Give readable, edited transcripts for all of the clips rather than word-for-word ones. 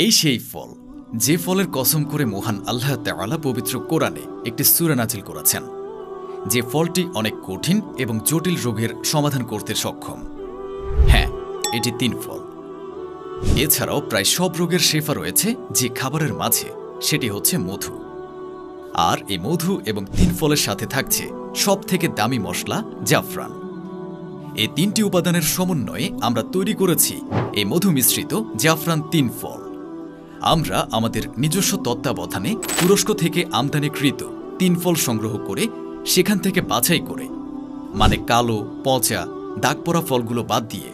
এই সেই ফল, যে ফলের কসম করে মহান আল্লাহ তাআলা পবিত্র কোরআনে একটি সূরা নাজিল করেছেন, যে ফলটি অনেক কঠিন এবং জটিল রোগের সমাধান করতে সক্ষম। হ্যাঁ, এটি 3 ফল। এছাড়াও প্রায় সব রোগের শেফা রয়েছে যে খাবারের মাঝে, সেটি হচ্ছে মধু। আর এই মধু এবং 3 ফলের সাথে থাকছে সবথেকে দামি মশলা জাফরান। এই 3টি উপাদানের সমন্বয়ে আমরা তৈরি করেছি এই মধু মিশ্রিত জাফরান 3 ফল। আমরা আমাদের নিজস্ব তত্ত্বাবধানে তুরস্ক থেকে আমদানিকৃত 3 ফল সংগ্রহ করে সেখান থেকে বাছাই করে, মানে কালো, পচা, দাগ পড়া ফলগুলো বাদ দিয়ে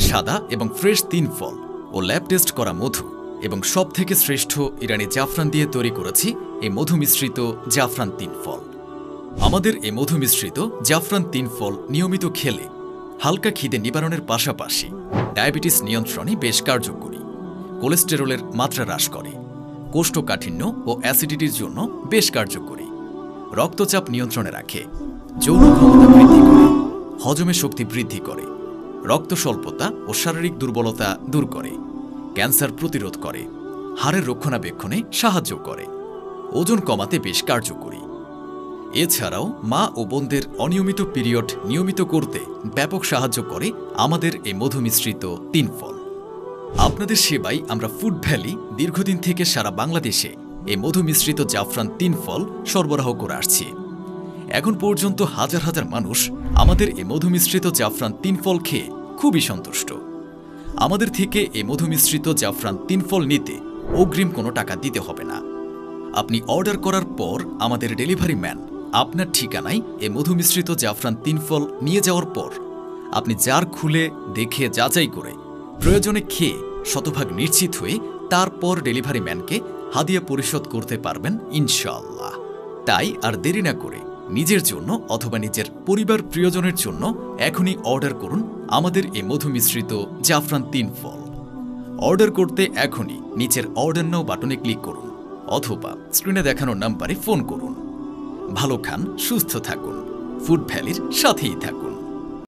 সাদা এবং ফ্রেশ 3 ফল ও ল্যাব টেস্ট করা মধু এবং সবথেকে শ্রেষ্ঠ ইরানি জাফরান দিয়ে তৈরি করেছি এই মধু মিশ্রিত জাফরান 3 ফল। আমাদের এই মধু মিশ্রিত জাফরান 3 ফল নিয়মিত খেলে হালকা খিদে নিবারণের পাশাপাশি ডায়াবেটিস নিয়ন্ত্রণে বেশ কার্যকরী, কোলেস্টেরলের মাত্রা হ্রাস করে, কোষ্ঠকাঠিন্য ও অ্যাসিডিটির জন্য বেশ কার্যকরী, রক্তচাপ নিয়ন্ত্রণে রাখে, যৌন ক্ষমতা বৃদ্ধি করে, হজমের শক্তি বৃদ্ধি করে, রক্ত স্বল্পতা ও শারীরিক দুর্বলতা দূর করে, ক্যান্সার প্রতিরোধ করে, হাড়ের রক্ষণাবেক্ষণে সাহায্য করে, ওজন কমাতে বেশ কার্যকরী। এছাড়াও মা ও বোনদের অনিয়মিত পিরিয়ড নিয়মিত করতে ব্যাপক সাহায্য করে আমাদের এই মধু মিশ্রিত 3 ফল। আপনাদের সেবায় আমরা ফুড ভ্যালি দীর্ঘদিন থেকে সারা বাংলাদেশে এই মধু মিশ্রিত জাফরান 3 ফল সরবরাহ করে আসছি। এখন পর্যন্ত হাজার হাজার মানুষ আমাদের এই মধু মিশ্রিত জাফরান 3 ফল খেয়ে খুবই সন্তুষ্ট। আমাদের থেকে এই মধু মিশ্রিত জাফরান 3 ফল নিতে অগ্রিম কোনো টাকা দিতে হবে না। আপনি অর্ডার করার পর আমাদের ডেলিভারি ম্যান আপনার ঠিকানায় এই মধু মিশ্রিত জাফরান 3 ফল নিয়ে যাওয়ার পর আপনি জার খুলে দেখে যাচাই করে প্রয়োজনে খেয়ে শতভাগ নিশ্চিত হয়ে তারপর ডেলিভারি ম্যানকে হাদিয়া পরিশোধ করতে পারবেন ইনশাআল্লাহ। তাই আর দেরি না করে নিজের জন্য অথবা নিজের পরিবার প্রিয়জনের জন্য এখনই অর্ডার করুন আমাদের এই মধু মিশ্রিত জাফরান 3 ফল। অর্ডার করতে এখনই নিচের অর্ডার নাও বাটনে ক্লিক করুন অথবা স্ক্রিনে দেখানো নাম্বারে ফোন করুন। ভালো খান, সুস্থ থাকুন, ফুড ভ্যালির সাথেই থাকুন।